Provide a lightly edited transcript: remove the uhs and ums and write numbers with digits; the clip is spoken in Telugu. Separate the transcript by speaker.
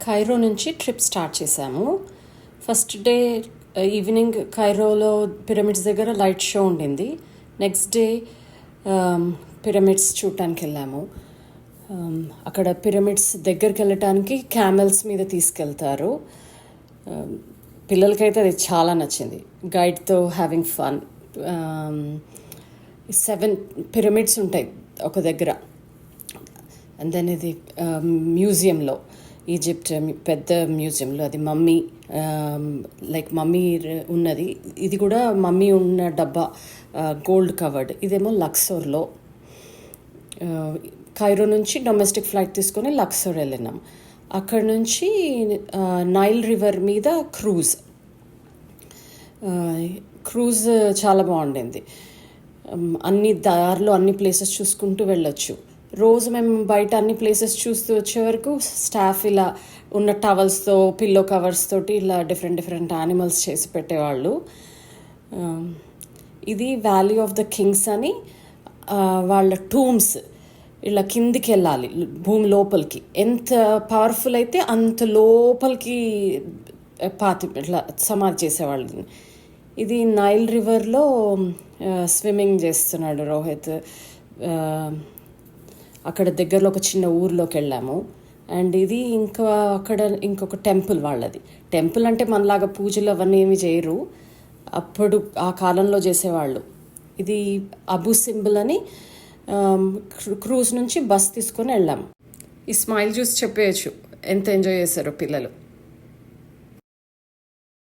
Speaker 1: కైరో నుంచి ట్రిప్ స్టార్ట్ చేసాము. ఫస్ట్ డే ఈవినింగ్ కైరోలో పిరమిడ్స్ దగ్గర లైట్ షో ఉండింది. నెక్స్ట్ డే పిరమిడ్స్ చూడటానికి వెళ్ళాము. అక్కడ పిరమిడ్స్ దగ్గరికి వెళ్ళటానికి క్యామెల్స్ మీద తీసుకెళ్తారు. పిల్లలకైతే అది చాలా నచ్చింది. గైడ్తో హ్యావింగ్ ఫన్. 7 పిరమిడ్స్ ఉంటాయి ఒక దగ్గర. అండ్ దెన్ ఇది మ్యూజియంలో, ఈజిప్ట్ పెద్ద మ్యూజియంలో అది మమ్మీ, లైక్ మమ్మీ ఉన్నది. ఇది కూడా మమ్మీ ఉన్న డబ్బా, గోల్డ్ కవర్డ్. ఇదేమో లక్సోర్లో. కైరో నుంచి డొమెస్టిక్ ఫ్లైట్ తీసుకొని లక్సోర్ వెళ్ళినాం. అక్కడ నుంచి నైల్ రివర్ మీద క్రూజ్ చాలా బాగుండింది. అన్ని దారిలో అన్ని ప్లేసెస్ చూసుకుంటూ వెళ్ళొచ్చు. రోజు మేము బయట అన్ని ప్లేసెస్ చూస్తూ వచ్చే వరకు స్టాఫ్ ఇలా ఉన్న టవల్స్తో, పిల్లో కవర్స్ తోటి ఇలా డిఫరెంట్ యానిమల్స్ చేసి పెట్టేవాళ్ళు. ఇది వ్యాలీ ఆఫ్ ద కింగ్స్ అని. వాళ్ళ టూమ్స్ ఇలా కిందికి వెళ్ళాలి, భూమి లోపలికి. ఎంత పవర్ఫుల్ అయితే అంత లోపలికి ఇట్లా సమాధి చేసేవాళ్ళు. ఇది నైల్ రివర్లో స్విమ్మింగ్ చేస్తున్నాడు రోహిత్. అక్కడ దగ్గరలో ఒక చిన్న ఊర్లోకి వెళ్ళాము. అండ్ ఇది అక్కడ ఇంకొక టెంపుల్ వాళ్ళది. టెంపుల్ అంటే మనలాగా పూజలు అవన్నీ ఏమి చేయరు, అప్పుడు ఆ కాలంలో చేసేవాళ్ళు. ఇది అబు సింబల్ అని. క్రూజ్ నుంచి బస్ తీసుకొని వెళ్ళాము. ఈ స్మైల్ చూసి చెప్పేయచ్చు ఎంత ఎంజాయ్ చేశారో పిల్లలు.